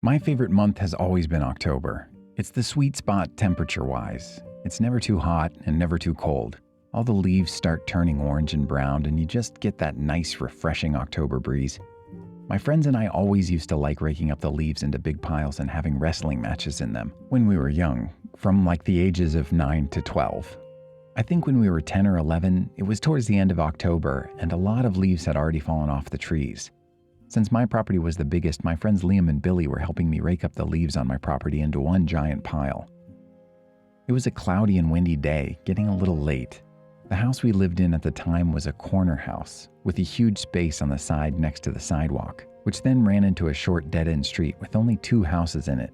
My favorite month has always been October. It's the sweet spot temperature-wise. It's never too hot and never too cold. All the leaves start turning orange and brown, and you just get that nice, refreshing October breeze. My friends and I always used to like raking up the leaves into big piles and having wrestling matches in them when we were young, from like the ages of 9 to 12. I think when we were 10 or 11, it was towards the end of October, and a lot of leaves had already fallen off the trees. Since my property was the biggest, my friends Liam and Billy were helping me rake up the leaves on my property into one giant pile. It was a cloudy and windy day, getting a little late. The house we lived in at the time was a corner house, with a huge space on the side next to the sidewalk, which then ran into a short dead-end street with only 2 houses in it,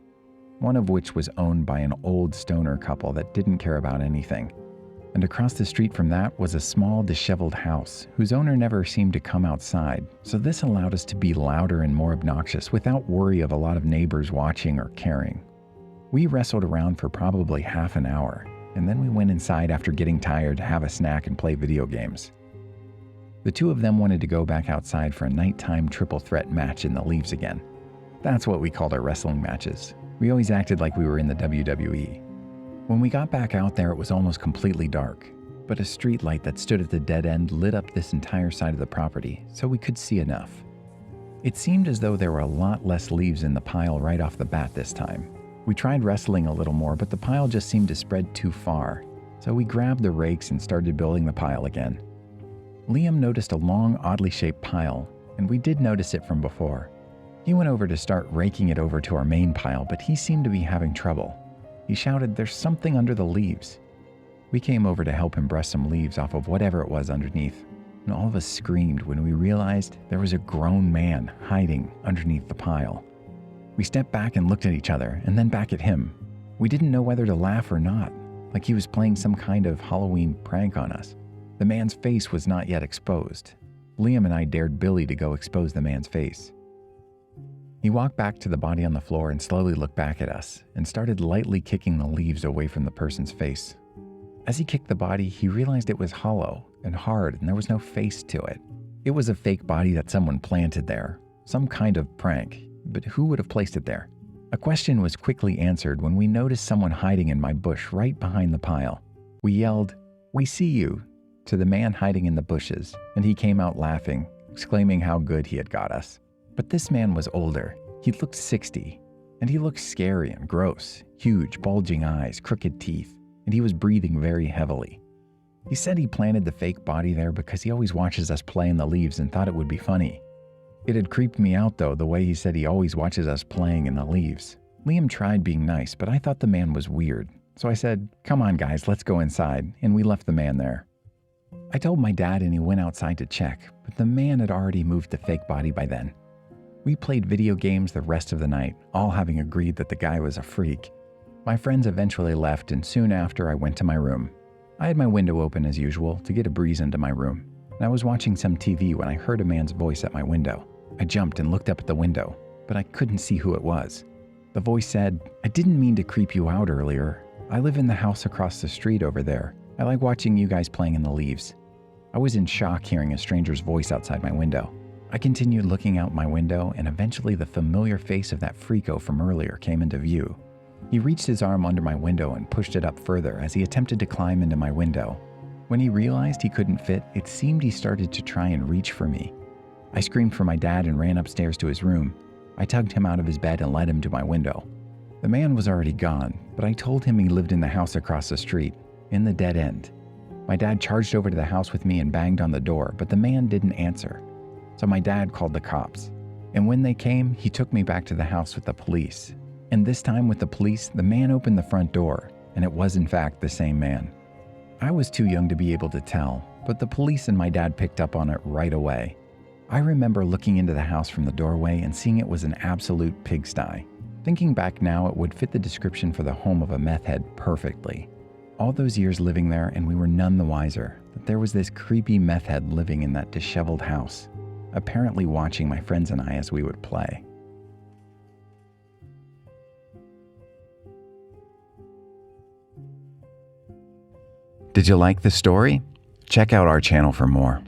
one of which was owned by an old stoner couple that didn't care about anything. And across the street from that was a small, disheveled house whose owner never seemed to come outside, so this allowed us to be louder and more obnoxious without worry of a lot of neighbors watching or caring. We wrestled around for probably half an hour, and then we went inside after getting tired to have a snack and play video games. The 2 of them wanted to go back outside for a nighttime triple threat match in the leaves again. That's what we called our wrestling matches. We always acted like we were in the WWE. When we got back out there, it was almost completely dark, but a street light that stood at the dead end lit up this entire side of the property, so we could see enough. It seemed as though there were a lot less leaves in the pile right off the bat this time. We tried wrestling a little more, but the pile just seemed to spread too far, so we grabbed the rakes and started building the pile again. Liam noticed a long, oddly shaped pile, and we did notice it from before. He went over to start raking it over to our main pile, but he seemed to be having trouble. He shouted, "There's something under the leaves." We came over to help him brush some leaves off of whatever it was underneath, and all of us screamed when we realized there was a grown man hiding underneath the pile. We stepped back and looked at each other, and then back at him. We didn't know whether to laugh or not, like he was playing some kind of Halloween prank on us. The man's face was not yet exposed. Liam and I dared Billy to go expose the man's face. He walked back to the body on the floor and slowly looked back at us and started lightly kicking the leaves away from the person's face. As he kicked the body, he realized it was hollow and hard and there was no face to it. It was a fake body that someone planted there, some kind of prank, but who would have placed it there? A question was quickly answered when we noticed someone hiding in my bush right behind the pile. We yelled, "We see you," to the man hiding in the bushes, and he came out laughing, exclaiming how good he had got us. But this man was older. He looked 60, and he looked scary and gross, huge, bulging eyes, crooked teeth, and he was breathing very heavily. He said he planted the fake body there because he always watches us play in the leaves and thought it would be funny. It had creeped me out though, the way he said he always watches us playing in the leaves. Liam tried being nice, but I thought the man was weird. So I said, "Come on guys, let's go inside," and we left the man there. I told my dad and he went outside to check, but the man had already moved the fake body by then. We played video games the rest of the night, all having agreed that the guy was a freak. My friends eventually left, and soon after I went to my room. I had my window open as usual to get a breeze into my room, and I was watching some TV when I heard a man's voice at my window. I jumped and looked up at the window, but I couldn't see who it was. The voice said, "I didn't mean to creep you out earlier. I live in the house across the street over there. I like watching you guys playing in the leaves." I was in shock hearing a stranger's voice outside my window. I continued looking out my window, and eventually the familiar face of that freako from earlier came into view. He reached his arm under my window and pushed it up further as he attempted to climb into my window. When he realized he couldn't fit, it seemed he started to try and reach for me. I screamed for my dad and ran upstairs to his room. I tugged him out of his bed and led him to my window. The man was already gone, but I told him he lived in the house across the street, in the dead end. My dad charged over to the house with me and banged on the door, but the man didn't answer. So my dad called the cops. And when they came, he took me back to the house with the police. And this time with the police, the man opened the front door, and it was in fact the same man. I was too young to be able to tell, but the police and my dad picked up on it right away. I remember looking into the house from the doorway and seeing it was an absolute pigsty. Thinking back now, it would fit the description for the home of a meth head perfectly. All those years living there, and we were none the wiser that there was this creepy meth head living in that disheveled house, apparently watching my friends and I as we would play. Did you like the story? Check out our channel for more.